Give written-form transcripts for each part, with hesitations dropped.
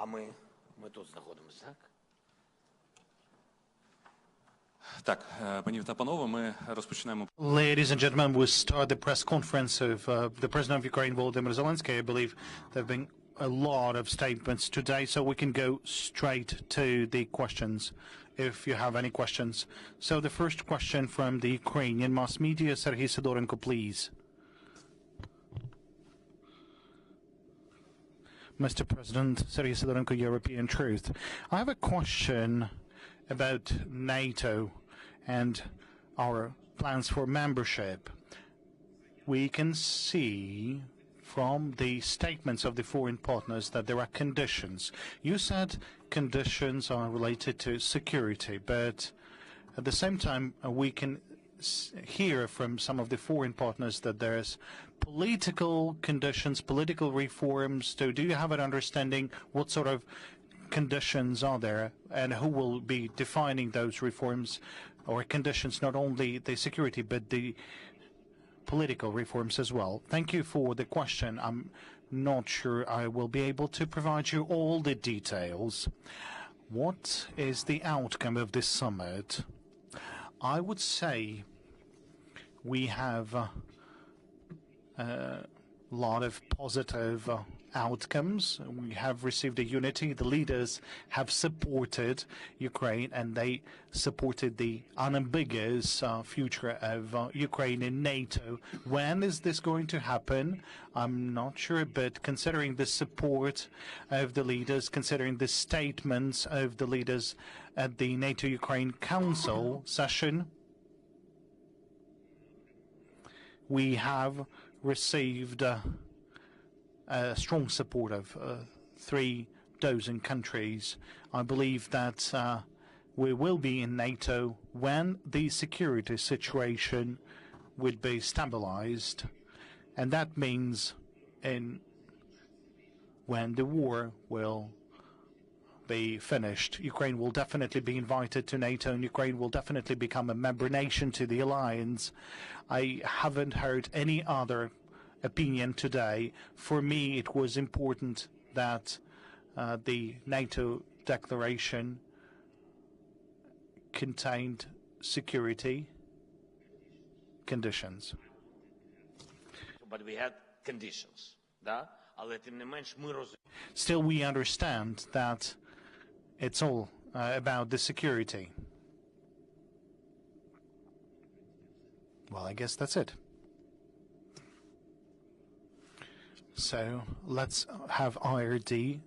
ми тут знаходимося, так? Так, пані та панове, ми розпочнемо. Ladies and gentlemen, we start the press conference of the President of Ukraine, Volodymyr Zelenskyy. I believe there have been a lot of statements today, so we can go straight to the questions, if you have any questions. So the first question from the Ukrainian mass media, Serhiy Sidorenko, please. Mr. President, Serhiy Sidorenko, European Truth. I have a question about NATO and our plans for membership. We can see from the statements of the foreign partners that there are conditions. You said conditions are related to security, but at the same time we can hear from some of the foreign partners that there's political conditions, political reforms. So do you have an understanding what sort of conditions are there and who will be defining those reforms or conditions, not only the security but the political reforms as well? Thank you for the question. I'm not sure I will be able to provide you all the details. What is the outcome of this summit? I would say we have a lot of positive outcomes. We have received a unity. The leaders have supported Ukraine, and they supported the unambiguous future of Ukraine in NATO. When is this going to happen? I'm not sure, but considering the support of the leaders, considering the statements of the leaders at the NATO-Ukraine Council session, we have received strong support of 36 countries. I believe that we will be in NATO when the security situation would be stabilized, and that means when the war will be finished. Ukraine will definitely be invited to NATO, and Ukraine will definitely become a member nation to the alliance. I haven't heard any other opinion today. For me, it was important that the NATO declaration contained security conditions. But we had conditions, да? Але тим не менш ми розуміємо. Still, we understand that it's all about the security. Well, I guess that's it. So let's have IRD.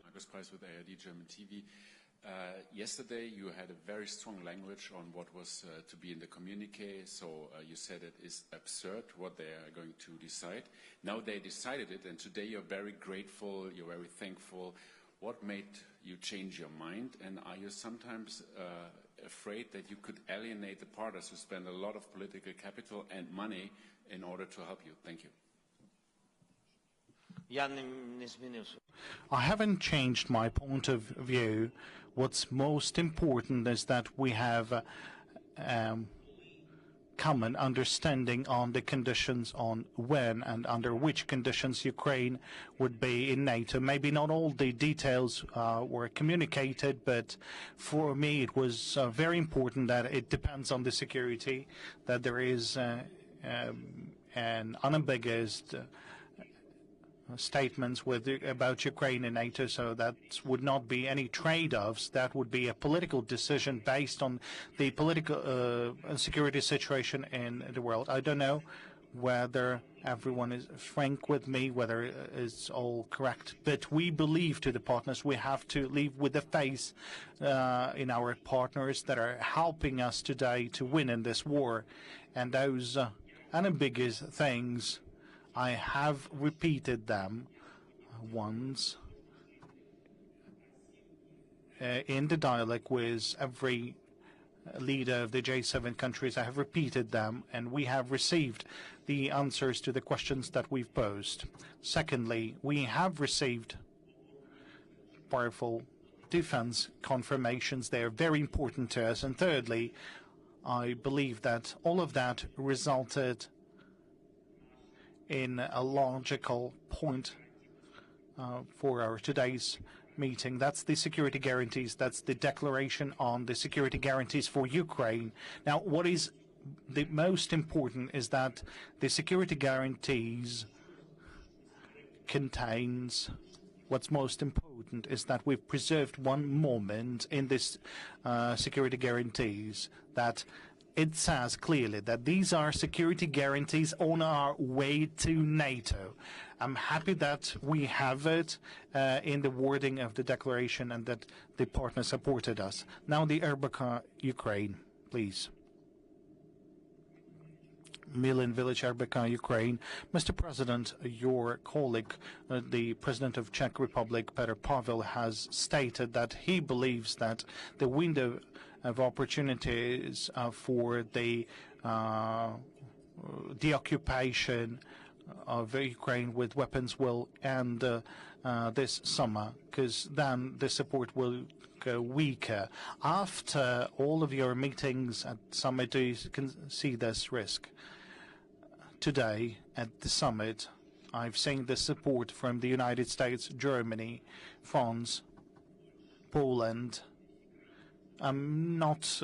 Markus Preis with ARD German TV. Yesterday you had a very strong language on what was to be in the communique, so you said it is absurd what they are going to decide. Now they decided it, and today you're very grateful, you're very thankful. What made you change your mind, and are you sometimes afraid that you could alienate the partners who spend a lot of political capital and money in order to help you? Thank you. I haven't changed my point of view. What's most important is that we have common understanding on the conditions on when and under which conditions Ukraine would be in NATO. Maybe not all the details were communicated, but for me it was very important that it depends on the security, that there is an unambiguous statements about Ukraine and NATO, so that would not be any trade-offs. That would be a political decision based on the political and security situation in the world. I don't know whether everyone is frank with me, whether it's all correct, but we believe to the partners we have to live with the faith in our partners that are helping us today to win in this war, and those unambiguous things, I have repeated them once in the dialogue with every leader of the J7 countries. I have repeated them, and we have received the answers to the questions that we've posed. Secondly, we have received powerful defense confirmations. They are very important to us. And thirdly, I believe that all of that resulted in a logical point for our today's meeting. That's the security guarantees. That's the declaration on the security guarantees for Ukraine. Now, what is the most important is that the security guarantees contains what's most important is that we've preserved one moment in this security guarantees, that it says clearly that these are security guarantees on our way to NATO. I'm happy that we have it in the wording of the declaration and that the partner supported us. Now the RBK Ukraine, please. Milin Village, RBK Ukraine. Mr. President, your colleague, the President of Czech Republic, Petr Pavel, has stated that he believes that the window of opportunities for the occupation of Ukraine with weapons will end this summer, because then the support will go weaker. After all of your meetings at summit, do you see this risk? Today at the summit, I've seen the support from the United States, Germany, France, Poland. I'm not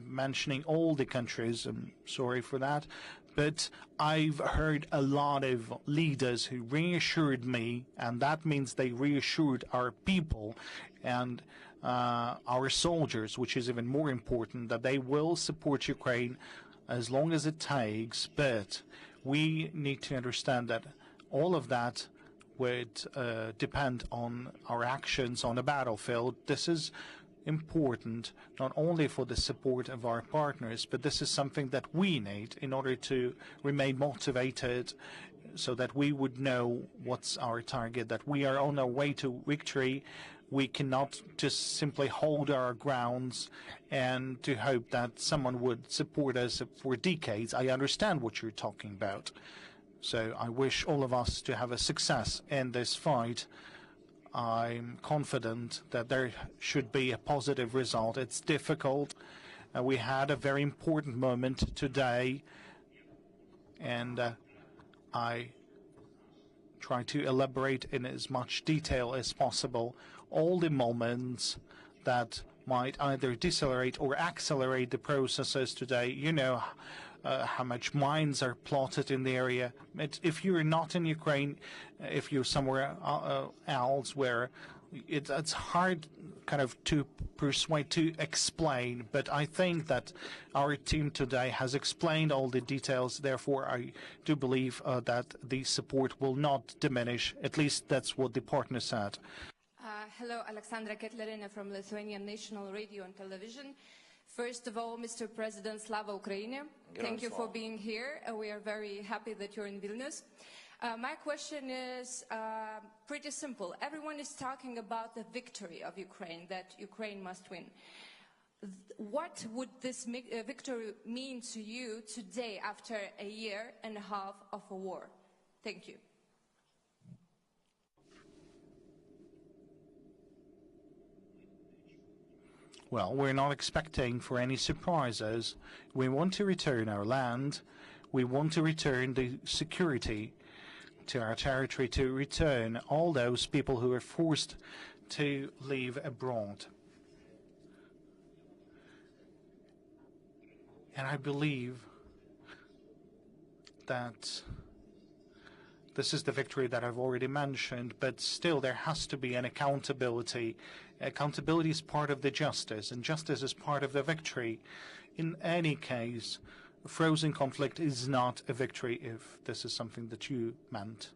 mentioning all the countries, I'm sorry for that, but I've heard a lot of leaders who reassured me, and that means they reassured our people and our soldiers, which is even more important, that they will support Ukraine as long as it takes, but we need to understand that all of that would depend on our actions on the battlefield. This is important not only for the support of our partners, but this is something that we need in order to remain motivated, so that we would know what's our target, that we are on our way to victory. We cannot just simply hold our grounds and to hope that someone would support us for decades. I understand what you're talking about. So I wish all of us to have a success in this fight. I'm confident that there should be a positive result. It's difficult. We had a very important moment today, and I try to elaborate in as much detail as possible all the moments that might either decelerate or accelerate the processes today. You know how much mines are plotted in the area. If you're not in Ukraine, if you're somewhere else where it's hard kind of to persuade, to explain, but I think that our team today has explained all the details. Therefore, I do believe that the support will not diminish. At least that's what the partner said. Hello, Alexandra Ketlerina from Lithuanian National Radio and Television. First of all, Mr. President, Slava Ukraini. Thank you for being here. We are very happy that you're in Vilnius. My question is pretty simple. Everyone is talking about the victory of Ukraine, that Ukraine must win. What would this victory mean to you today after a year and a half of a war? Thank you. Well, we're not expecting for any surprises. We want to return our land. We want to return the security to our territory, to return all those people who are forced to leave abroad. And I believe that this is the victory that I've already mentioned, but still there has to be an accountability. Accountability is part of the justice, and justice is part of the victory. In any case, a frozen conflict is not a victory, if this is something that you meant.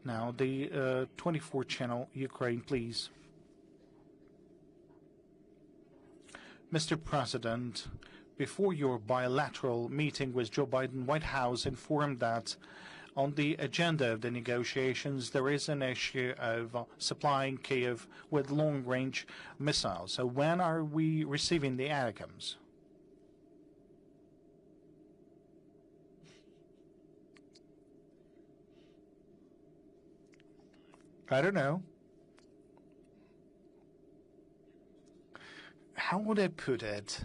Now, the 24 channel, Ukraine, please. Mr. President, before your bilateral meeting with Joe Biden, White House informed that on the agenda of the negotiations, there is an issue of supplying Kyiv with long-range missiles. So when are we receiving the ATACMS? I don't know. How would I put it?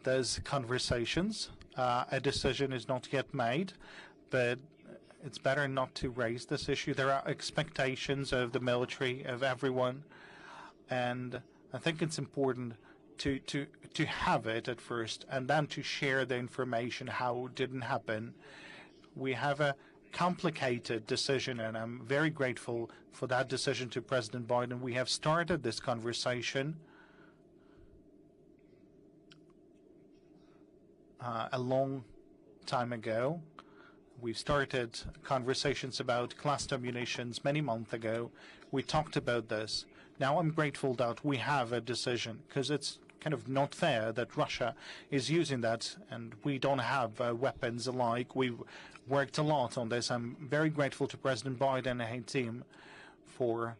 There's conversations. A decision is not yet made. But it's better not to raise this issue. There are expectations of the military, of everyone, and I think it's important to have it at first and then to share the information how it didn't happen. We have a complicated decision, and I'm very grateful for that decision to President Biden. We have started this conversation a long time ago. We've started conversations about cluster munitions many months ago. We talked about this. Now I'm grateful that we have a decision, because it's kind of not fair that Russia is using that and we don't have weapons alike. We've worked a lot on this. I'm very grateful to President Biden and his team for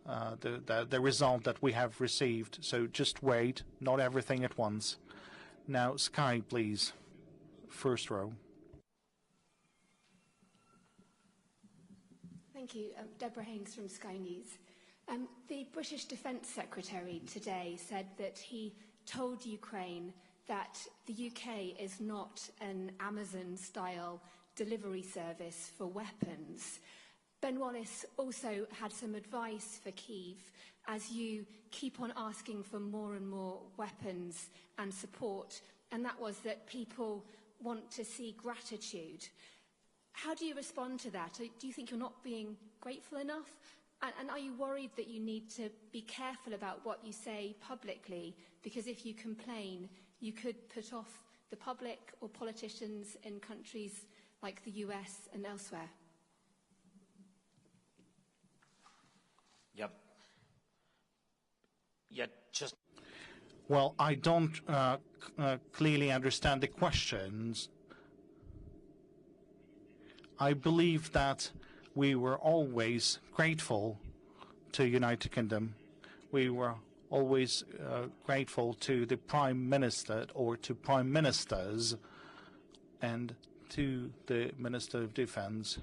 the result that we have received. So just wait, not everything at once. Now, Sky, please. First row. Thank you. Deborah Haynes from Sky News. The British Defence Secretary today said that he told Ukraine that the UK is not an Amazon-style delivery service for weapons. Ben Wallace also had some advice for Kyiv as you keep on asking for more and more weapons and support, and that was that people want to see gratitude. How do you respond to that? Do you think you're not being grateful enough? And are you worried that you need to be careful about what you say publicly? Because if you complain, you could put off the public or politicians in countries like the US and elsewhere. Yep. Yeah, just... Well, I don't clearly understand the questions. I believe that we were always grateful to United Kingdom. We were always grateful to the Prime Minister or to Prime Ministers and to the Minister of Defense,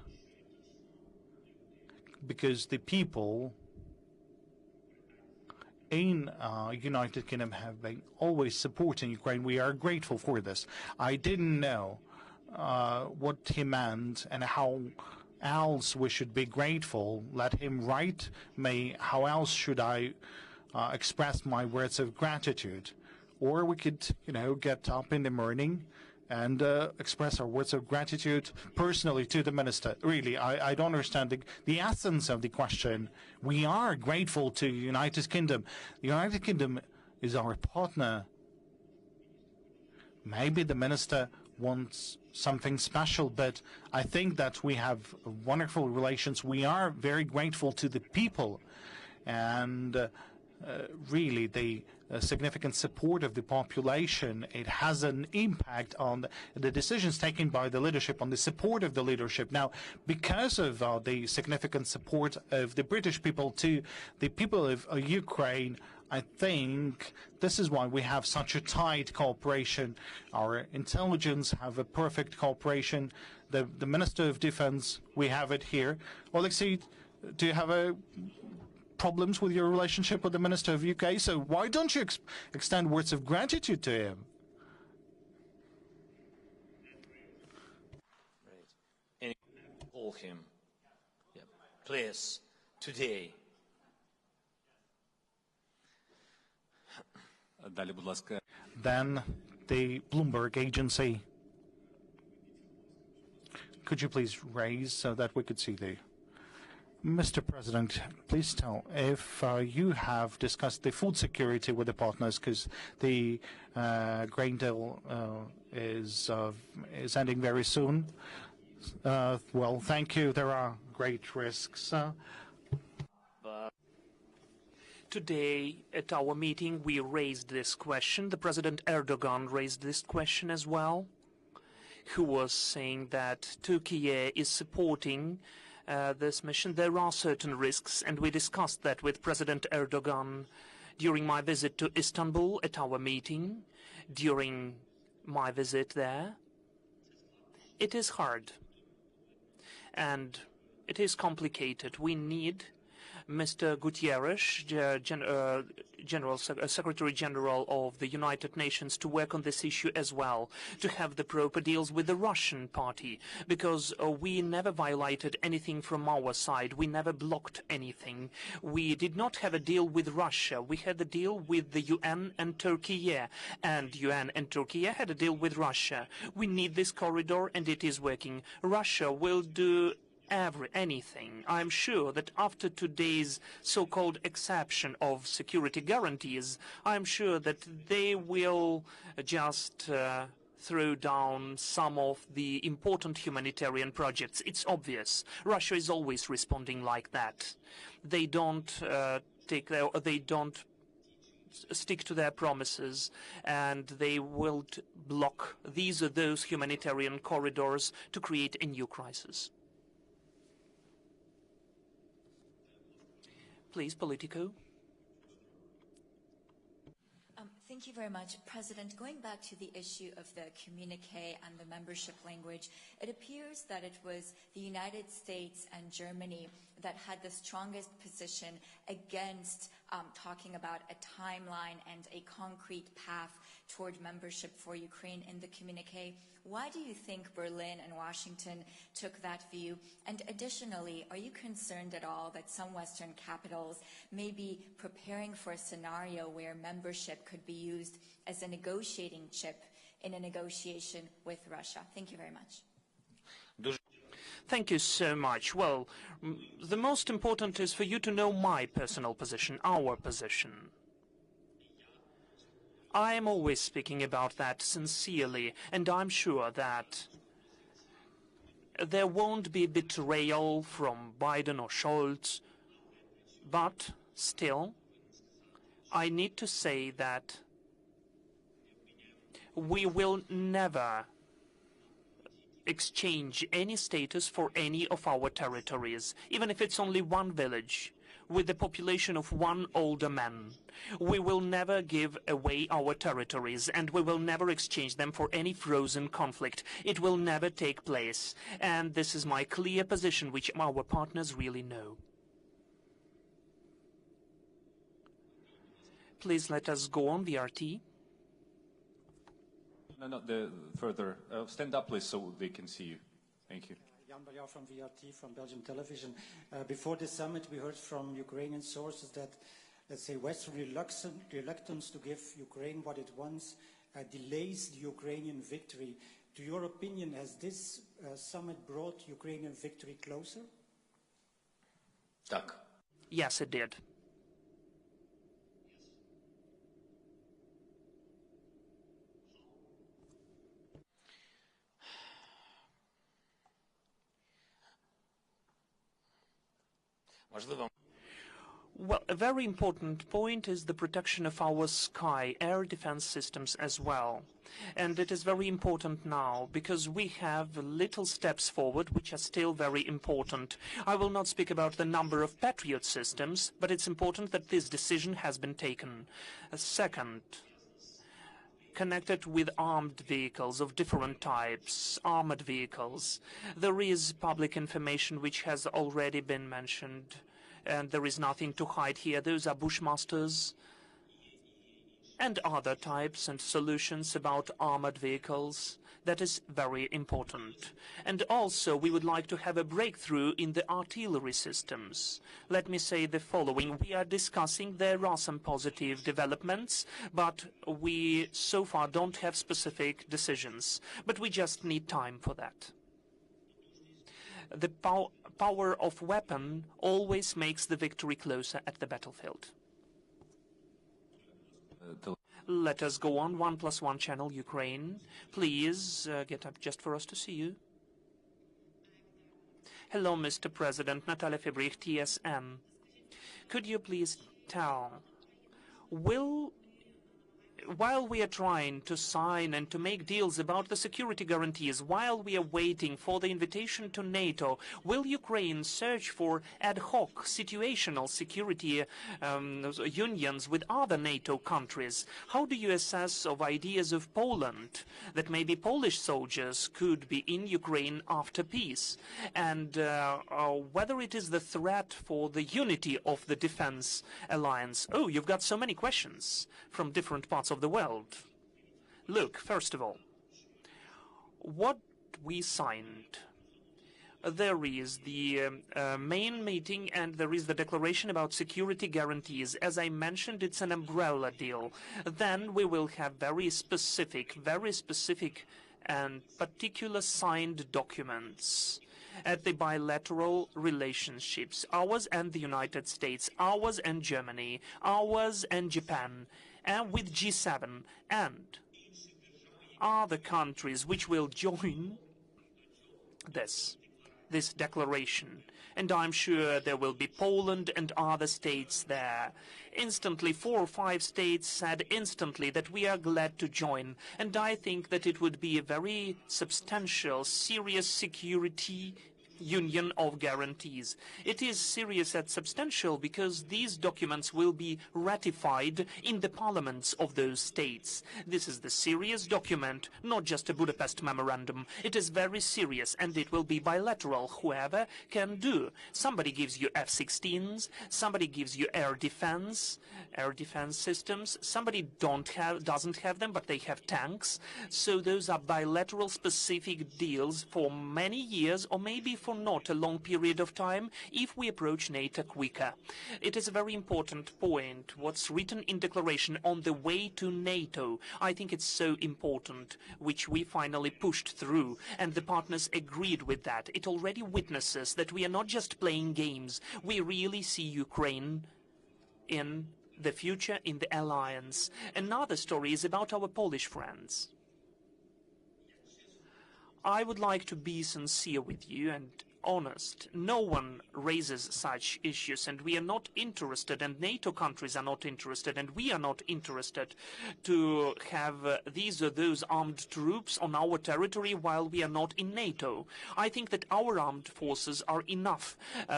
because the people in United Kingdom have been always supporting Ukraine. We are grateful for this. I didn't know what he meant and how else we should be grateful. Let him write me how else should I express my words of gratitude. Or we could, get up in the morning and express our words of gratitude personally to the minister. Really, I don't understand the essence of the question. We are grateful to the United Kingdom. The United Kingdom is our partner. Maybe the minister wants something special, but I think that we have wonderful relations. We are very grateful to the people, and really the significant support of the population. It has an impact on the decisions taken by the leadership, on the support of the leadership. Now, because of the significant support of the British people to the people of Ukraine, I think this is why we have such a tight cooperation. Our intelligence have a perfect cooperation. The Minister of Defense, we have it here. Alexei, do you have problems with your relationship with the Minister of UK? So why don't you extend words of gratitude to him? And call him, please, today. Далі, будь ласка. Then the Bloomberg agency. Could you please raise so that we could see the... Mr. President, please tell if you have discussed the food security with the partners, because the grain deal is ending very soon. Well, thank you. There are great risks. Today, at our meeting, we raised this question. The President Erdogan raised this question as well, who was saying that Turkey is supporting this mission. There are certain risks, and we discussed that with President Erdogan during my visit to Istanbul at our meeting. During my visit there, it is hard, and it is complicated. We need Mr. Gutierrez, Secretary General of the United Nations to work on this issue as well, to have the proper deals with the Russian party, because we never violated anything from our side. We never blocked anything. We did not have a deal with Russia. We had a deal with the UN and Turkey, and UN and Turkey had a deal with Russia. We need this corridor, and it is working. Russia will do anything. I'm sure that after today's so-called exception of security guarantees, I'm sure that they will just throw down some of the important humanitarian projects. It's obvious. Russia is always responding like that. They don't stick to their promises, and they will block these or those humanitarian corridors to create a new crisis. Please, Politico. Thank you very much, President. Going back to the issue of the communique and the membership language, it appears that it was the United States and Germany that had the strongest position against talking about a timeline and a concrete path toward membership for Ukraine in the communique. Why do you think Berlin and Washington took that view? And additionally, are you concerned at all that some Western capitals may be preparing for a scenario where membership could be used as a negotiating chip in a negotiation with Russia? Thank you very much. Thank you so much. Well, the most important is for you to know my personal position, our position. I am always speaking about that sincerely, and I'm sure that there won't be betrayal from Biden or Scholz, but still, I need to say that we will never exchange any status for any of our territories, even if it's only one village with the population of one older man. We will never give away our territories, and we will never exchange them for any frozen conflict. It will never take place, and this is my clear position, which our partners really know. Please let us go on, VRT. No, further. Stand up, please, so they can see you. Thank you. Jan Barjau from VRT, from Belgian television. Before the summit, we heard from Ukrainian sources that, let's say, Western reluctance to give Ukraine what it wants delays the Ukrainian victory. To your opinion, has this summit brought Ukrainian victory closer? Так. Yes, it did. Well, a very important point is the protection of our sky, air defense systems as well. And it is very important now because we have little steps forward which are still very important. I will not speak about the number of Patriot systems, but it's important that this decision has been taken. Second, connected with armed vehicles of different types, armored vehicles. There is public information which has already been mentioned, and there is nothing to hide here. Those are Bushmasters and other types and solutions about armored vehicles. That is very important. And also, we would like to have a breakthrough in the artillery systems. Let me say the following. We are discussing, there are some positive developments, but we so far don't have specific decisions. But we just need time for that. The power of weapon always makes the victory closer at the battlefield. Let us go on. 1+1 channel, Ukraine. Please get up just for us to see you. Hello, Mr. President. Natalia Febrich, TSN. Could you please tell, will while we are trying to sign and to make deals about the security guarantees, while we are waiting for the invitation to NATO, will Ukraine search for ad hoc situational security unions with other NATO countries? How do you assess of ideas of Poland that maybe Polish soldiers could be in Ukraine after peace? And whether it is the threat for the unity of the defense alliance? Oh, you've got so many questions from different parts of the world. Look, first of all, what we signed. There is the main meeting and there is the declaration about security guarantees. As I mentioned, it's an umbrella deal. Then we will have very specific and particular signed documents at the bilateral relationships, ours and the United States, ours and Germany, ours and Japan, and with G7 and other countries which will join this declaration. And I'm sure there will be Poland and other states there. Instantly, 4 or 5 states said instantly that we are glad to join. And I think that it would be a very substantial, serious security union of guarantees. It is serious and substantial because these documents will be ratified in the parliaments of those states. This is the serious document, not just a Budapest memorandum. It is very serious and it will be bilateral, whoever can do. Somebody gives you F-16s, somebody gives you air defense systems, somebody doesn't have them, but they have tanks. So those are bilateral specific deals for many years, or maybe for not a long period of time, if we approach NATO quicker. It is a very important point, what's written in declaration on the way to NATO. I think it's so important, which we finally pushed through, and the partners agreed with that. It already witnesses that we are not just playing games. We really see Ukraine in the future, in the alliance. Another story is about our Polish friends. I would like to be sincere with you and honest. No one raises such issues, and we are not interested, and NATO countries are not interested, and we are not interested to have these or those armed troops on our territory while we are not in NATO. I think that our armed forces are enough,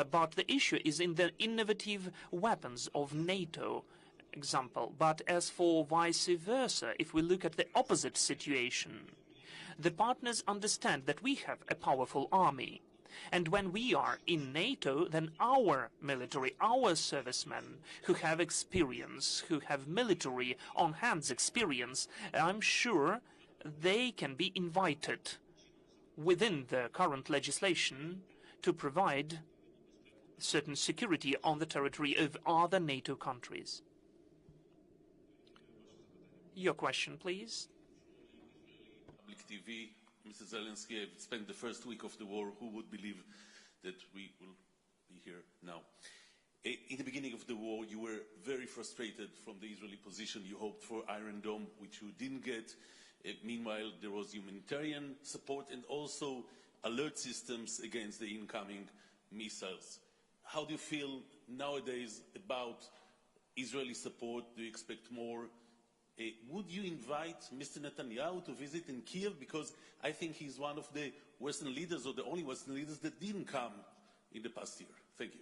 but the issue is in the innovative weapons of NATO example. But as for vice versa, if we look at the opposite situation, the partners understand that we have a powerful army. And when we are in NATO, then our military, our servicemen who have experience, who have military on-hands experience, I'm sure they can be invited within the current legislation to provide certain security on the territory of other NATO countries. Your question, please. Public TV, Mr. Zelenskyy, I've spent the first week of the war. Who would believe that we will be here now? In the beginning of the war, you were very frustrated from the Israeli position. You hoped for Iron Dome, which you didn't get. Meanwhile, there was humanitarian support and also alert systems against the incoming missiles. How do you feel nowadays about Israeli support? Do you expect more? Would you invite Mr. Netanyahu to visit in Kiev? Because I think he's one of the Western leaders, or the only Western leaders that didn't come in the past year. Thank you.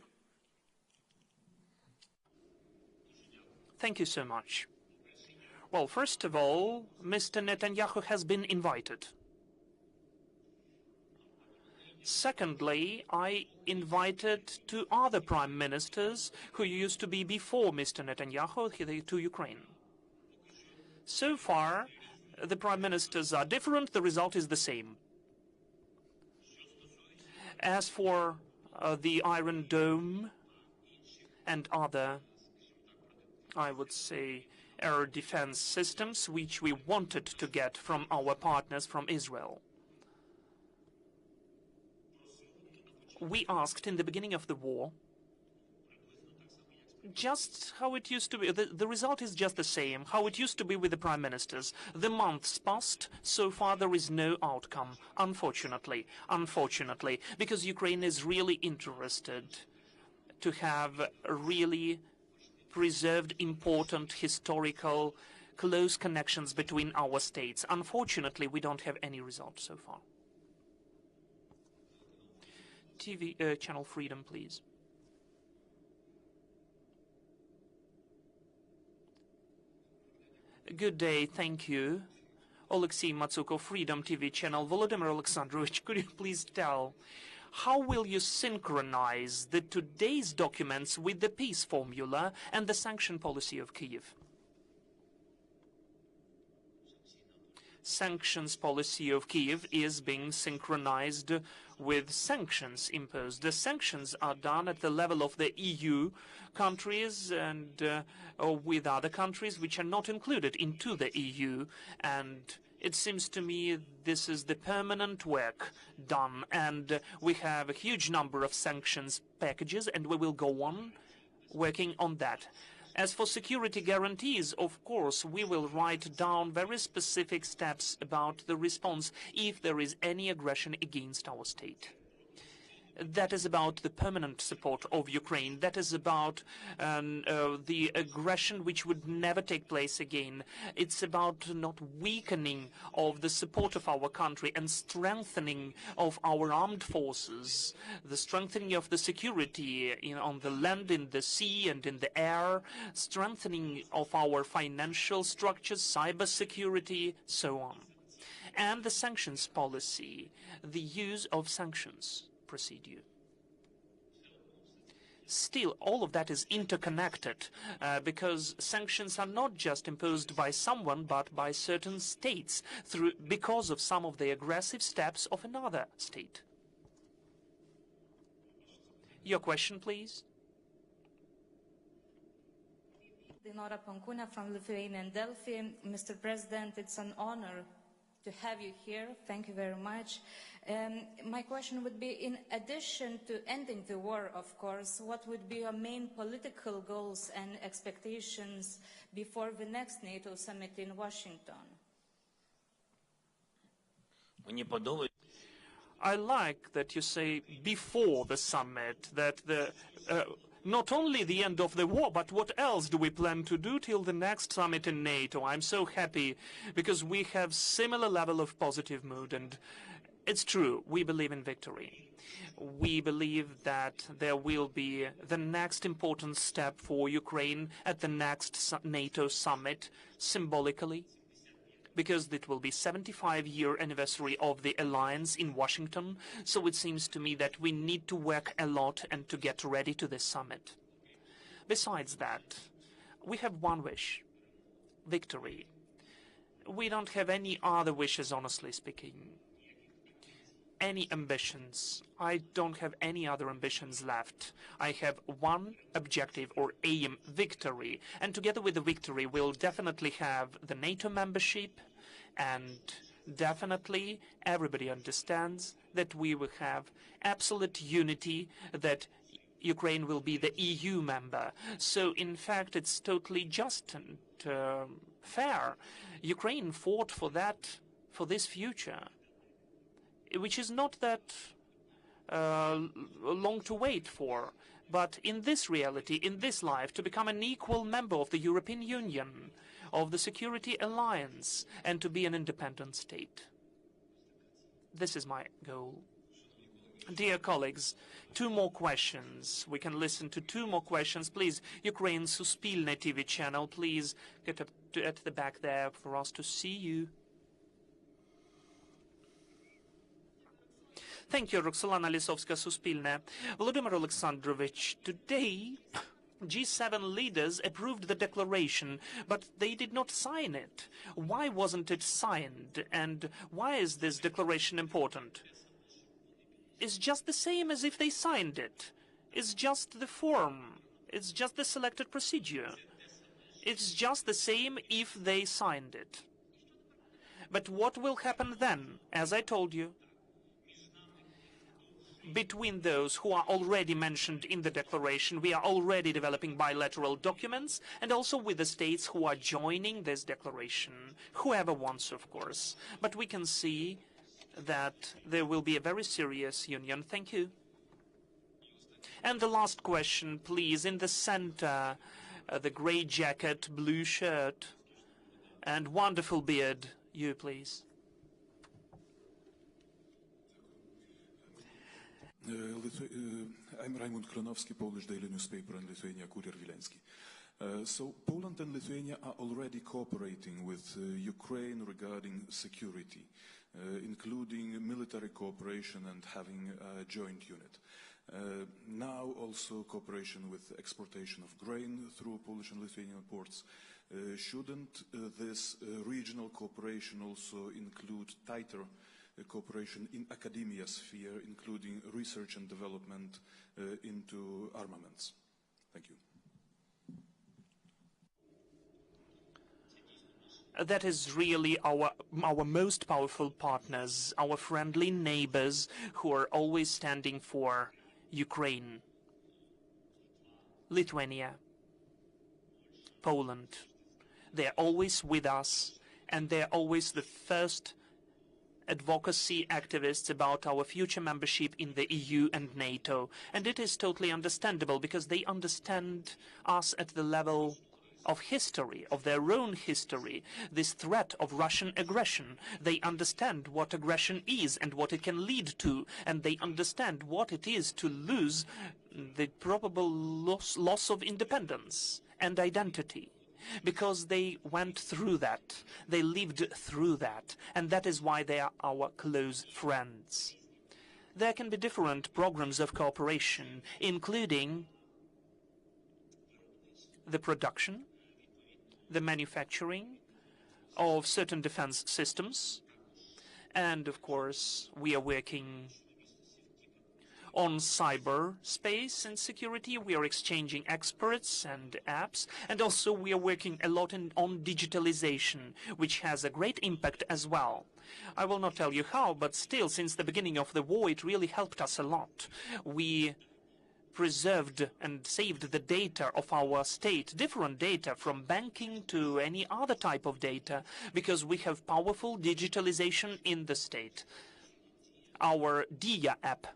Thank you so much. Well, first of all, Mr. Netanyahu has been invited. Secondly, I invited 2 other prime ministers who used to be before Mr. Netanyahu to Ukraine. So far, the prime ministers are different. The result is the same. As for the Iron Dome and other, I would say, air defense systems, which we wanted to get from our partners from Israel, we asked in the beginning of the war just how it used to be. The result is just the same, how it used to be with the prime ministers. The months passed, so far there is no outcome, unfortunately, because Ukraine is really interested to have really preserved important historical close connections between our states. Unfortunately, we don't have any result so far. Channel Freedom, please. Good day, thank you. Alexei Matsukov, Freedom TV channel. Volodymyr Alexandrovich, could you please tell, how will you synchronize today's documents with the peace formula and the sanction policy of Kyiv? Sanctions policy of Kyiv is being synchronized with sanctions imposed. The sanctions are done at the level of the EU countries and with other countries which are not included into the EU. And it seems to me this is the permanent work done. And we have a huge number of sanctions packages, and we will go on working on that. As for security guarantees, of course, we will write down very specific steps about the response if there is any aggression against our state. That is about the permanent support of Ukraine. That is about the aggression which would never take place again. It's about not weakening of the support of our country and strengthening of our armed forces, the strengthening of the security on the land, in the sea and in the air, strengthening of our financial structures, cyber security, so on. And the sanctions policy, the use of sanctions procedure. Still, all of that is interconnected because sanctions are not just imposed by someone but by certain states because of some of the aggressive steps of another state. Your question, please. Dinora Pankūnė from Lithuanian Delphi. Mr. President, it's an honor to have you here. Thank you very much. My question would be, in addition to ending the war, of course, what would be your main political goals and expectations before the next NATO summit in Washington? I like that you say before the summit, that not only the end of the war, but what else do we plan to do till the next summit in NATO? I'm so happy because we have similar level of positive mood, and it's true, we believe in victory. We believe that there will be the next important step for Ukraine at the next NATO summit, symbolically, because it will be 75-year anniversary of the alliance in Washington, so it seems to me that we need to work a lot and to get ready to this summit. Besides that, we have one wish: victory. We don't have any other wishes, honestly speaking. Any ambitions. I don't have any other ambitions left. I have one objective or aim: victory. And together with the victory, we'll definitely have the NATO membership, and definitely everybody understands that we will have absolute unity, that Ukraine will be the EU member. So, in fact, it's totally just and fair. Ukraine fought for that, for this future, which is not that long to wait for. But in this reality, in this life, to become an equal member of the European Union, of the Security Alliance, and to be an independent state. This is my goal. Dear colleagues, 2 more questions. We can listen to 2 more questions. Please, Ukraine Suspilne TV channel, please get up at the back there for us to see you. Thank you, Roxolana Lisovska Suspilne. Volodymyr Alexandrovich, today G7 leaders approved the declaration, but they did not sign it. Why wasn't it signed? And why is this declaration important? It's just the same as if they signed it. It's just the form. It's just the selected procedure. It's just the same if they signed it. But what will happen then? As I told you, between those who are already mentioned in the declaration, we are already developing bilateral documents, and also with the states who are joining this declaration, whoever wants, of course. But we can see that there will be a very serious union. Thank you. And the last question, please, in the center, the gray jacket, blue shirt. And wonderful beard, you please. I'm Raimund Kronowski, Polish daily newspaper in Lithuania, Kurier Wileński. So Poland and Lithuania are already cooperating with Ukraine regarding security, including military cooperation and having a joint unit. Now also cooperation with exportation of grain through Polish and Lithuanian ports. Shouldn't this regional cooperation also include tighter cooperation in academia sphere, including research and development into armaments? Thank you. That is really our most powerful partners, our friendly neighbors who are always standing for Ukraine, Lithuania, Poland. They're always with us, and they're always the first advocacy activists about our future membership in the EU and NATO. And it is totally understandable, because they understand us at the level of history, of their own history, this threat of Russian aggression. They understand what aggression is and what it can lead to, and they understand what it is to lose the probable loss of independence and identity. Because they went through that, they lived through that, and that is why they are our close friends. There can be different programs of cooperation, including the production, the manufacturing of certain defense systems, and of course we are working on cyberspace and security. We are exchanging experts and apps, and also we are working a lot on digitalization, which has a great impact as well. I will not tell you how, but still, since the beginning of the war, it really helped us a lot. We preserved and saved the data of our state, different data from banking to any other type of data, because we have powerful digitalization in the state. Our DIA app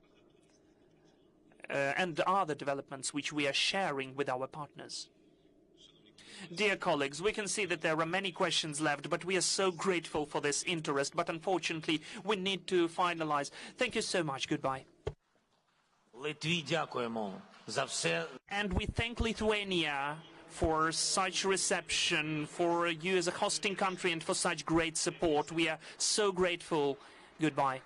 and other developments which we are sharing with our partners. Dear colleagues, we can see that there are many questions left, but we are so grateful for this interest. But unfortunately, we need to finalize. Thank you so much. Goodbye. And we thank Lithuania for such reception, for you as a hosting country, and for such great support. We are so grateful. Goodbye.